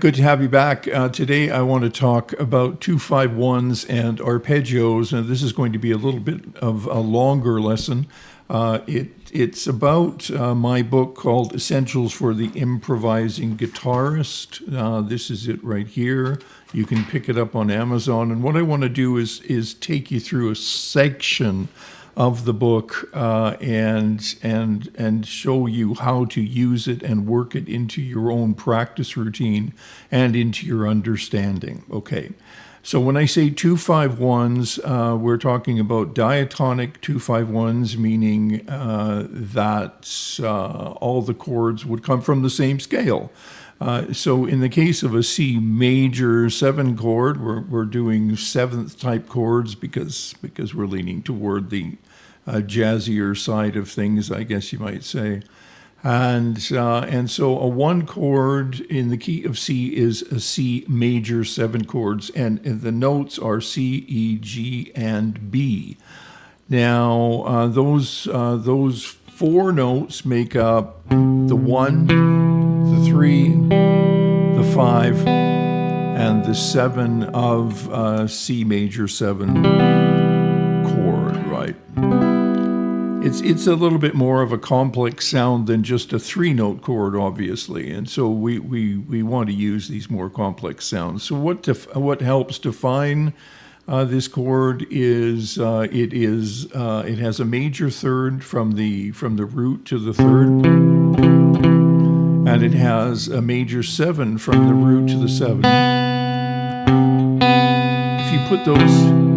Good to have you back. Today I want to talk about 2-5-1s and arpeggios, and this is going to be a little bit of a longer lesson. It's about my book called Essentials for the Improvising Guitarist. This is it right here. You can pick it up on Amazon, and what I want to do is take you through a section of the book and show you how to use it and work it into your own practice routine and into your understanding. Okay, so when I say 2-5-1s, we're talking about diatonic 2-5-1s, meaning that all the chords would come from the same scale. So in the case of a C major 7 chord, we're doing 7th type chords because we're leaning toward the jazzier side of things, I guess you might say. And so a 1 chord in the key of C is a C major 7 chords, and the notes are C, E, G, and B. Now those 4 notes make up the 1, the 3, the 5, and the 7 of C major 7 chord, right? It's a little bit more of a complex sound than just a 3-note chord, obviously, and so we want to use these more complex sounds. So what helps define this chord is it has a major third from the root to the third, and it has a major 7 from the root to the 7. If you put those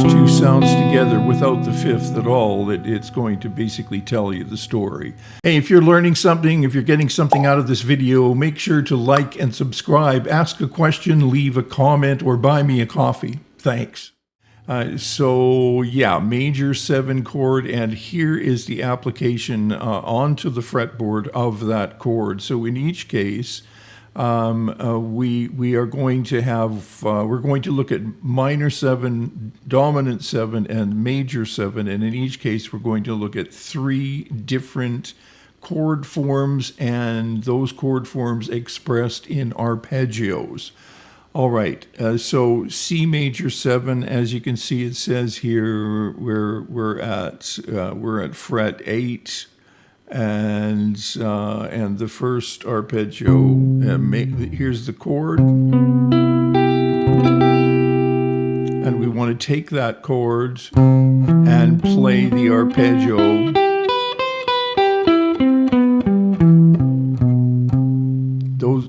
2 sounds together without the 5th at all, it's going to basically tell you the story. Hey, if you're learning something, if you're getting something out of this video, make sure to like and subscribe, ask a question, leave a comment, or buy me a coffee. Thanks. So yeah, major 7 chord, and here is the application onto the fretboard of that chord. So in each case, we are going to have, we're going to look at minor 7, dominant 7, and major 7, and in each case we're going to look at 3 different chord forms, and those chord forms expressed in arpeggios. All right, so C major 7, as you can see, it says here we're at fret 8. And the first arpeggio, here's the chord, and we want to take that chord and play the arpeggio.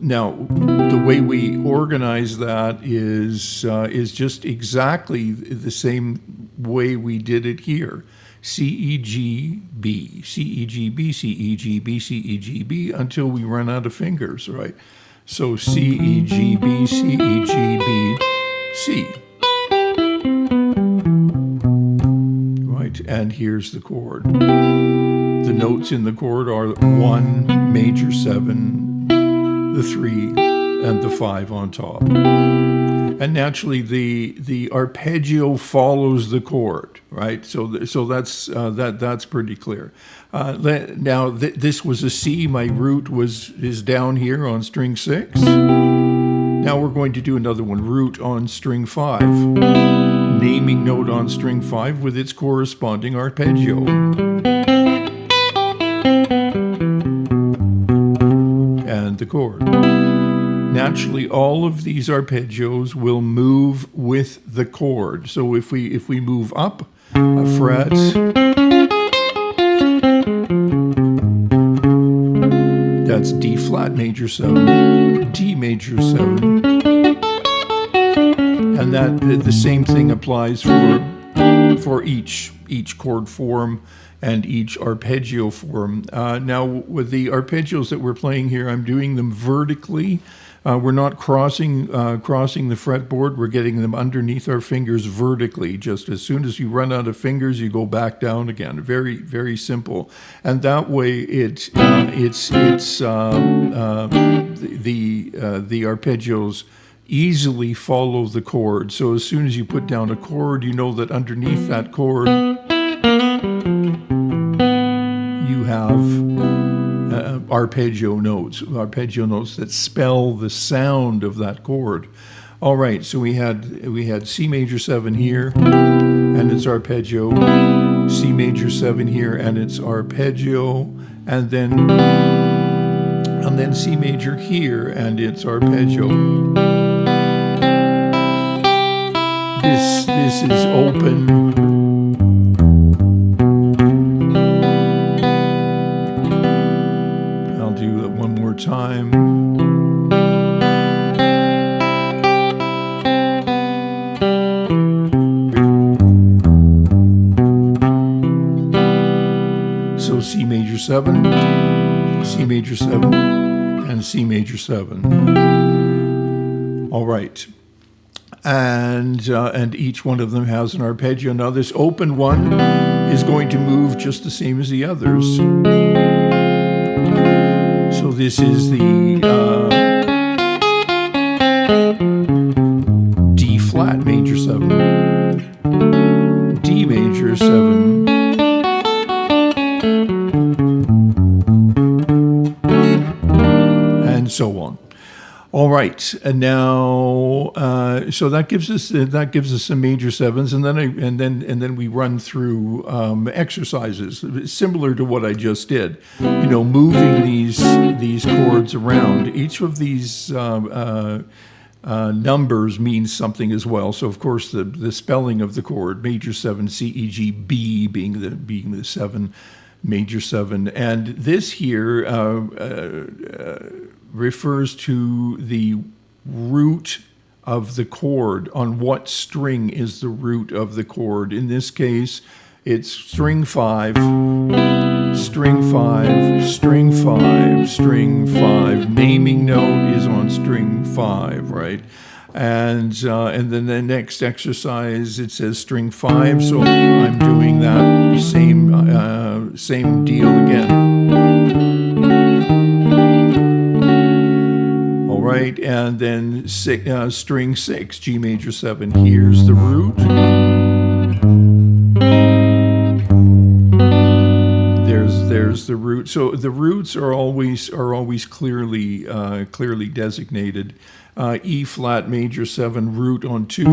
Now, the way we organize that is just exactly the same way we did it here. C, E, G, B, C, E, G, B, C, E, G, B, C, E, G, B, until we run out of fingers, right? So C, E, G, B, C, E, G, B, C. Right, and here's the chord. The notes in the chord are 1, major 7, the 3, and the 5 on top. And naturally, the arpeggio follows the chord, right? So that's pretty clear. Now this was a C. My root is down here on string 6. Now we're going to do another one, root on string 5, naming note on string 5 with its corresponding arpeggio. And the chord. Naturally, all of these arpeggios will move with the chord. So if we move up a fret, that's D flat major 7, D major 7, and that the same thing applies for each chord form and each arpeggio form. Now, with the arpeggios that we're playing here, I'm doing them vertically. We're not crossing the fretboard. We're getting them underneath our fingers vertically. Just as soon as you run out of fingers, you go back down again. Very, very simple. And that way, the arpeggios easily follow the chord. So as soon as you put down a chord, you know that underneath that chord, you have arpeggio notes that spell the sound of that chord. All right, so we had C major 7 here, and it's arpeggio. C major 7 here, and it's arpeggio, and then C major here, and it's arpeggio. This is open. I'll do it one more time. So C major 7, C major 7, and C major 7. All right. And each one of them has an arpeggio. Now this open one is going to move just the same as the others. So this is the D flat major 7, D major 7, and so on. All right, and now so that gives us some major 7s, and then we run through exercises similar to what I just did. You know, moving these chords around. Each of these numbers means something as well. So of course the spelling of the chord, major 7, C, E, G, B being the 7, major 7, and this here refers to the root of the chord. On what string is the root of the chord? In this case, it's string 5, string 5, string 5, string 5. Naming note is on string 5, right? And then the next exercise, it says string 5, so I'm doing that same deal again. Right, and then string 6, G major 7. Here's the root. There's the root. So the roots are always clearly designated. E flat major 7, root on 2.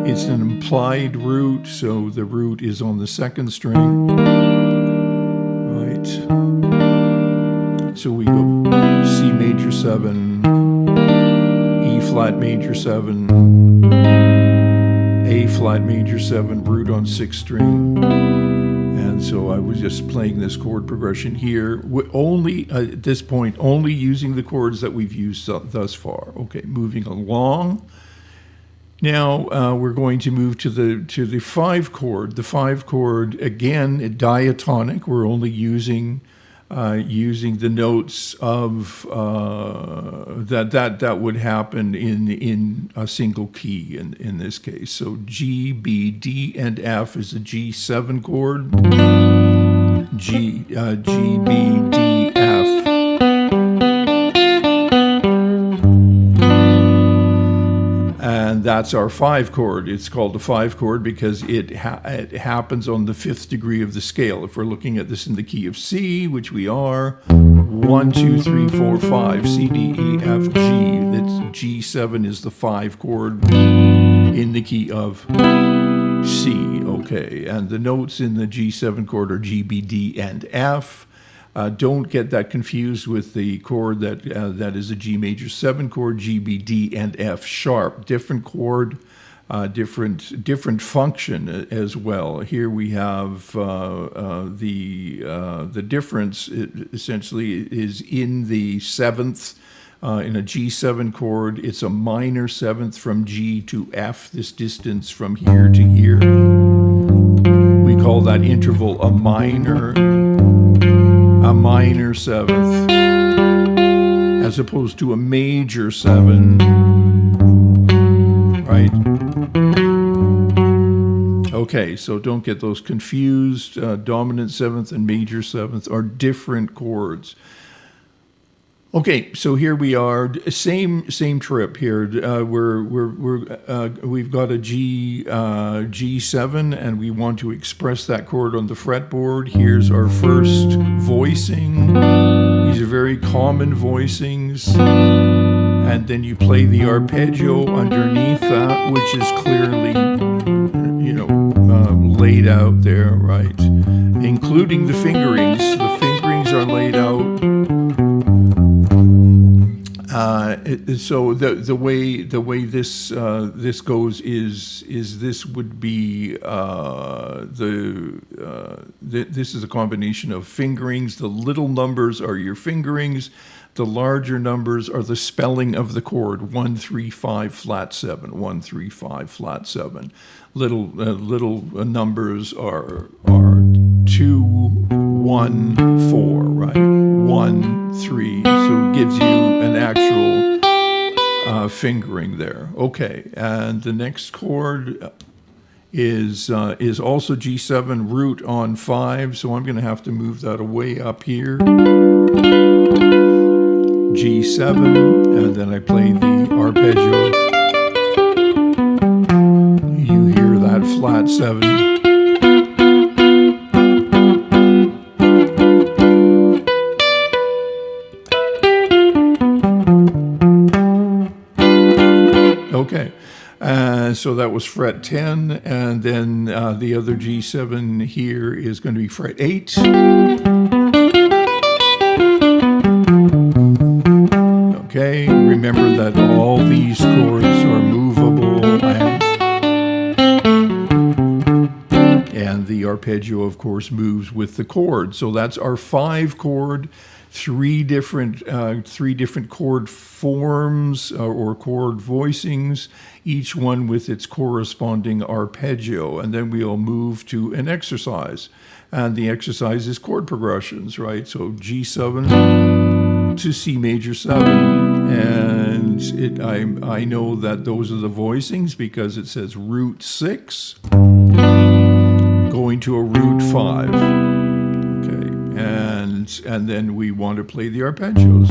It's an implied root, so the root is on the 2nd string. Right. So we go C major 7, E flat major 7, A flat major 7, root on 6th string. And so I was just playing this chord progression here, only at this point, only using the chords that we've used thus far. Okay, moving along. Now we're going to move to the 5 chord. The 5 chord, again, diatonic. We're only using the notes of that would happen in a single key in this case. So G, B, D, and F is a G7 chord. G, B, D, F. And that's our 5 chord. It's called the 5 chord because it happens on the 5th degree of the scale. If we're looking at this in the key of C, which we are, 1, 2, 3, 4, 5, C, D, E, F, G. That's G7 is the 5 chord in the key of C. Okay, and the notes in the G7 chord are G, B, D, and F. Don't get that confused with the chord that is a G major 7 chord, G, B, D, and F sharp. Different chord, different function as well. Here we have the difference essentially is in the 7th. In a G7 chord, it's a minor 7th from G to F, this distance from here to here. We call that interval a minor 7th, as opposed to a major 7, right? Okay, so don't get those confused. Dominant 7th and major 7th are different chords. Okay, so here we are. Same trip here. We've got a G7, and we want to express that chord on the fretboard. Here's our first voicing. These are very common voicings, and then you play the arpeggio underneath that, which is clearly, laid out there, right? Including the fingerings. The fingerings are laid out. So the way this goes is this would be this is a combination of fingerings. The little numbers are your fingerings. The larger numbers are the spelling of the chord: 1 3 5 flat 7, 1 3 5 flat 7. Little numbers are 2 1 4, right? 1 3. So it gives you an actual fingering there. Okay, and the next chord is also G7, root on 5. So I'm going to have to move that away up here. G7, and then I play the arpeggio. You hear that flat 7. Okay, so that was fret 10, and then the other G7 here is going to be fret 8. Okay, remember that all these chords are movable, and the arpeggio, of course, moves with the chord. So that's our 5 chord, three different chord forms or chord voicings, each one with its corresponding arpeggio. And then we'll move to an exercise. And the exercise is chord progressions, right? So G7 to C major 7, and I know that those are the voicings because it says root 6 going to a root 5. Okay, and then we want to play the arpeggios.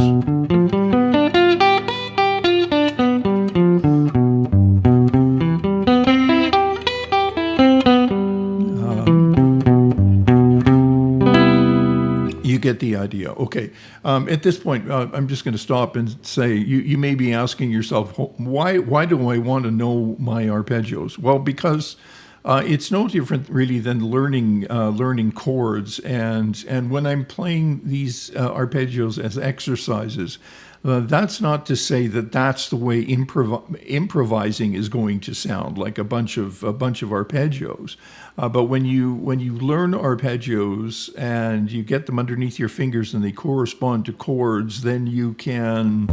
You get the idea. Okay. At this point, I'm just going to stop and say you may be asking yourself, why do I want to know my arpeggios? Well, because it's no different really than learning chords, and when I'm playing these arpeggios as exercises, that's not to say that that's the way improvising is going to sound, like a bunch of arpeggios. But when you learn arpeggios and you get them underneath your fingers and they correspond to chords, then you can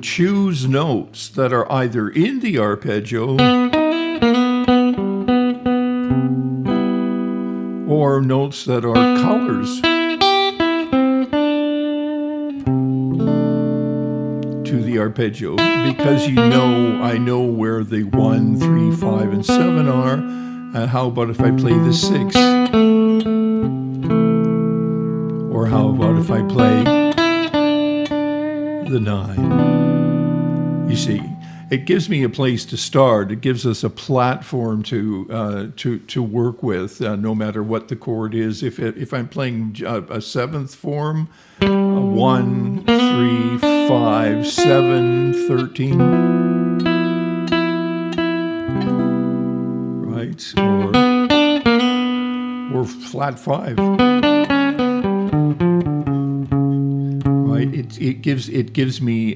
choose notes that are either in the arpeggio or notes that are colors to the arpeggio, because I know where the 1, 3, 5, and 7 are. How about if I play the 6? Or how about if I play the 9? You see, it gives me a place to start. It gives us a platform to work with, no matter what the chord is. If I'm playing a 7th form, 1, 3, 5, 7, 13, right? Or flat 5. Right? It gives me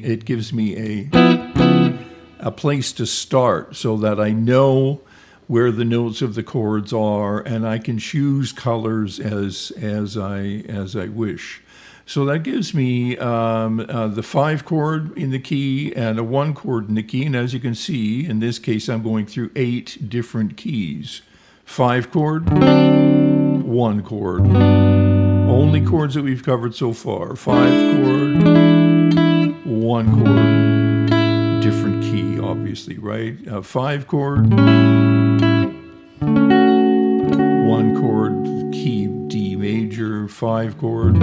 a place to start so that I know where the notes of the chords are, and I can choose colors as I wish. So that gives me the 5 chord in the key and a 1 chord in the key. And as you can see, in this case, I'm going through 8 different keys. 5 chord, 1 chord. Only chords that we've covered so far. 5 chord, 1 chord. Different key, obviously, right? 5 chord, 1 chord, key D major, 5 chord,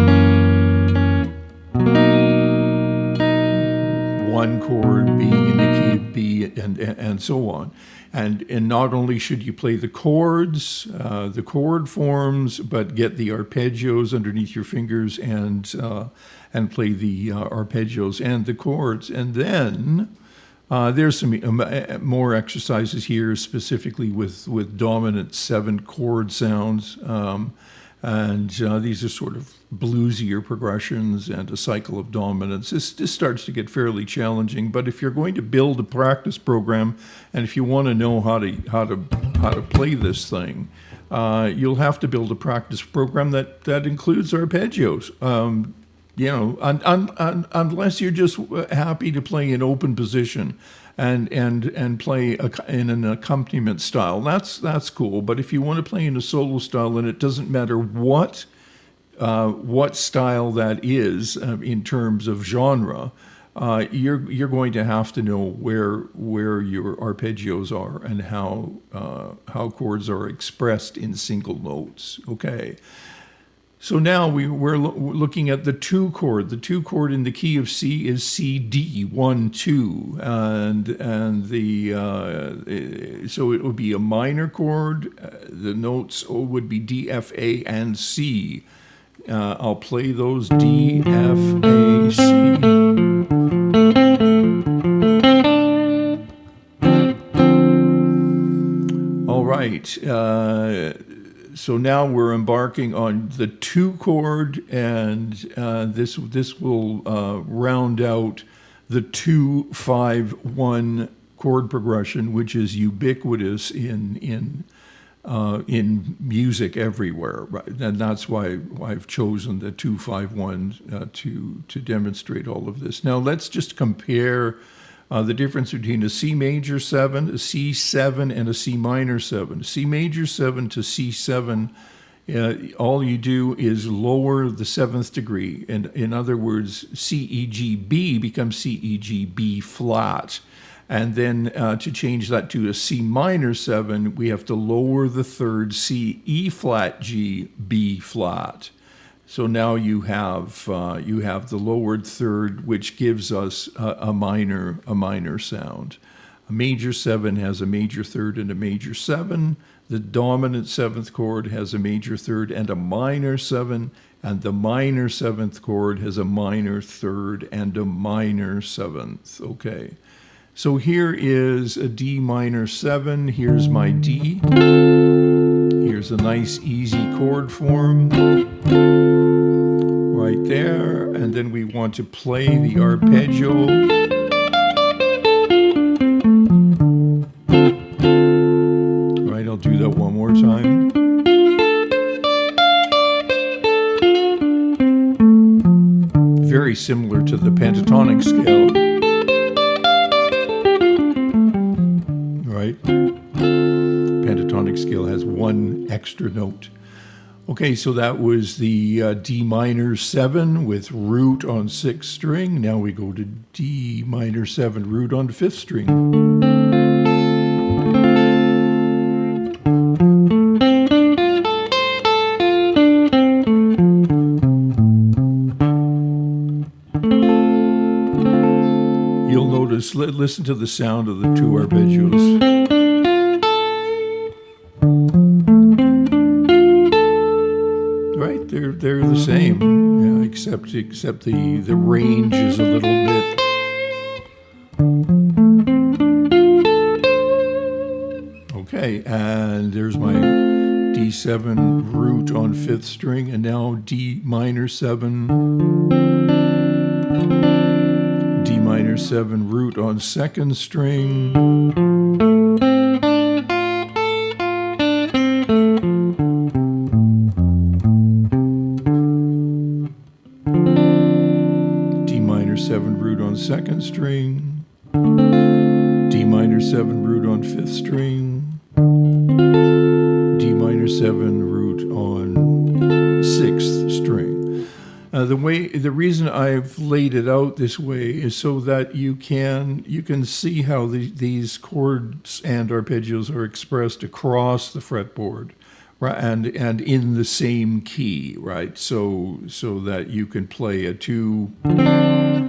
one chord being in the key of B, and so on. And not only should you play the chords, the chord forms, but get the arpeggios underneath your fingers and play the arpeggios and the chords. And then there's some more exercises here, specifically with dominant 7 chord sounds. And these are sort of bluesier progressions and a cycle of dominance. This starts to get fairly challenging, but if you're going to build a practice program, and if you want to know how to play this thing, you'll have to build a practice program that includes arpeggios. Unless you're just happy to play in open position and play in an accompaniment style, that's cool. But if you want to play in a solo style, and it doesn't matter what style that is in terms of genre, you're going to have to know where your arpeggios are and how chords are expressed in single notes. Okay. So now we're looking at the 2 chord. The 2 chord in the key of C is C D 1 2, and so it would be a minor chord. The notes would be D, F, A, and C. I'll play those: D, F, A, C. All right. So now we're embarking on the 2 chord, and this will round out the 2-5-1 chord progression, which is ubiquitous in music everywhere, right? And that's why I've chosen the 2-5-1 to demonstrate all of this. Now let's just compare the difference between a C major 7, a C7, and a C minor 7. C major 7 to C7, all you do is lower the 7th degree. And in other words, C, E, G, B becomes C, E, G, B flat. And then to change that to a C minor 7, we have to lower the 3rd, C, E flat, G, B flat. So now you have the lowered 3rd, which gives us a minor sound. A major 7 has a major 3rd and a major 7. The dominant 7th chord has a major 3rd and a minor 7, and the minor 7th chord has a minor 3rd and a minor 7th. Okay. So here is a D minor 7. Here's my D. Here's a nice easy chord form right there. And then we want to play the arpeggio. All right, I'll do that one more time. Very similar to the pentatonic scale. Right? Pentatonic scale has 1 extra note. Okay, so that was the D minor 7 with root on 6th string. Now we go to D minor 7 root on 5th string. You'll notice, listen to the sound of the 2 arpeggios. Right, they're the same, yeah, except the range is a little bit. Okay, and there's my D7 root on 5th string, and now D minor 7, D minor 7 root on 2nd string, D minor 7 root on 2nd string, D minor 7 root on 5th string, D minor 7 root on 6th string. The reason I've laid it out this way is so that you can see how these chords and arpeggios are expressed across the fretboard, right, and in the same key, right? So that you can play a 2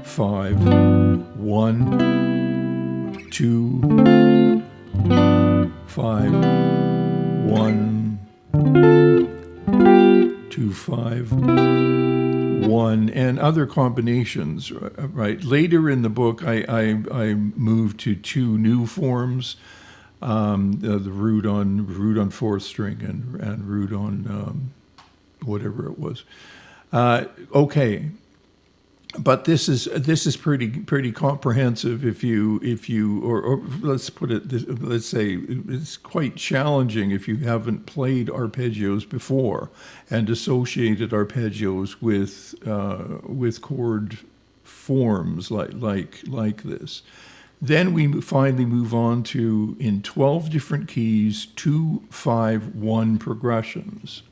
5, 1, 2, 5, 1, 2, 5, 1, and other combinations, right? Later in the book, I moved to 2 new forms, the root on fourth string and root on whatever it was. Okay. But this is pretty comprehensive. If you or let's put it let's say it's quite challenging if you haven't played arpeggios before and associated arpeggios with chord forms like this. Then we finally move on to, in 12 different keys, 2, 5, 1 progressions.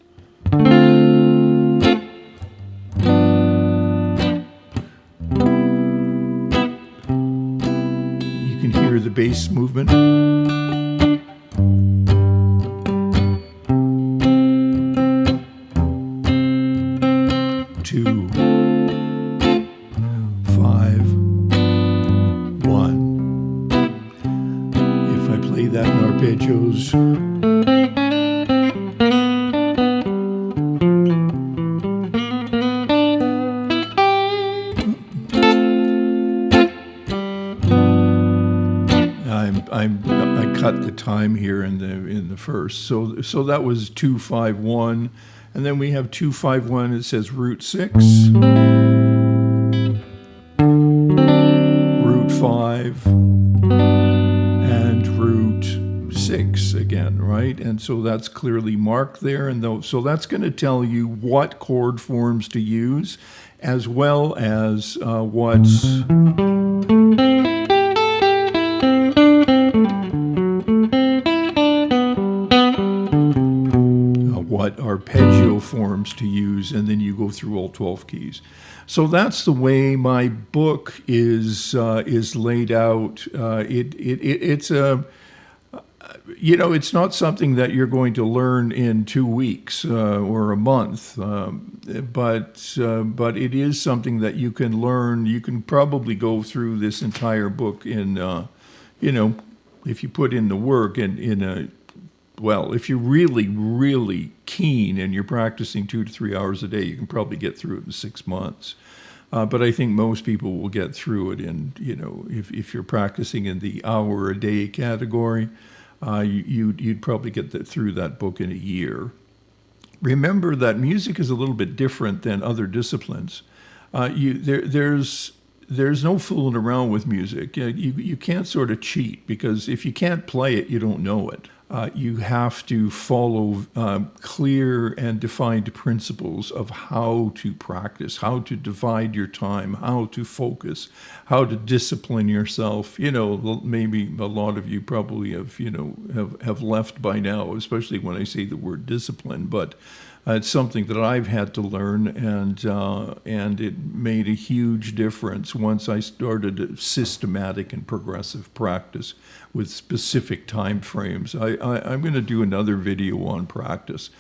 The bass movement. 2, 5, 1. If I play that in arpeggios, I cut the time here in the first. So that was 2, 5, 1, and then we have 2, 5, 1. It says root 6, root 5, and root 6 again, right? And so that's clearly marked there, and so that's going to tell you what chord forms to use, as well as what arpeggio forms to use, and then you go through all 12 keys. So that's the way my book is laid out. It's a it's not something that you're going to learn in 2 weeks or a month, but it is something that you can learn. You can probably go through this entire book in if you put in the work if you're really, really keen and you're practicing 2 to 3 hours a day, you can probably get through it in 6 months. But I think most people will get through it in, if you're practicing in the hour a day category, you'd probably get through that book in a year. Remember that music is a little bit different than other disciplines. There's no fooling around with music. You can't sort of cheat, because if you can't play it, you don't know it. You have to follow clear and defined principles of how to practice, how to divide your time, how to focus, how to discipline yourself. Maybe a lot of you probably have left by now, especially when I say the word discipline, but it's something that I've had to learn, and it made a huge difference once I started a systematic and progressive practice with specific time frames. I'm going to do another video on practice.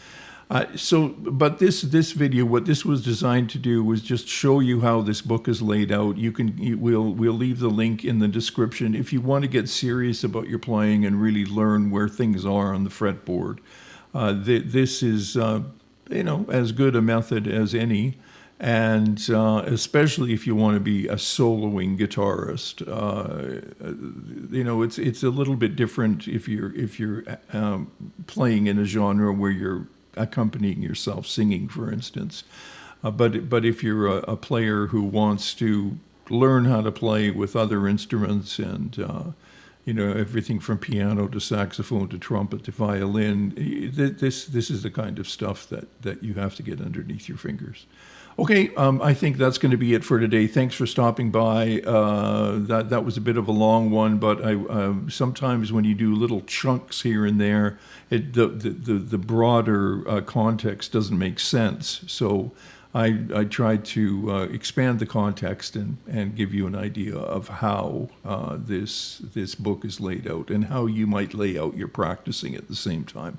But this video, what this was designed to do was just show you how this book is laid out. We'll leave the link in the description if you want to get serious about your playing and really learn where things are on the fretboard. This is as good a method as any, and especially if you want to be a soloing guitarist. It's a little bit different if you're playing in a genre where you're accompanying yourself singing, for instance. But if you're a player who wants to learn how to play with other instruments and everything from piano to saxophone to trumpet to violin, this is the kind of stuff that you have to get underneath your fingers. Okay, I think that's going to be it for today. Thanks for stopping by. That was a bit of a long one, but sometimes when you do little chunks here and there, the broader context doesn't make sense. So I tried to expand the context and give you an idea of how this book is laid out and how you might lay out your practicing at the same time.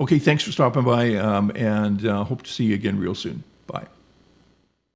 Okay, thanks for stopping by, and hope to see you again real soon. Bye.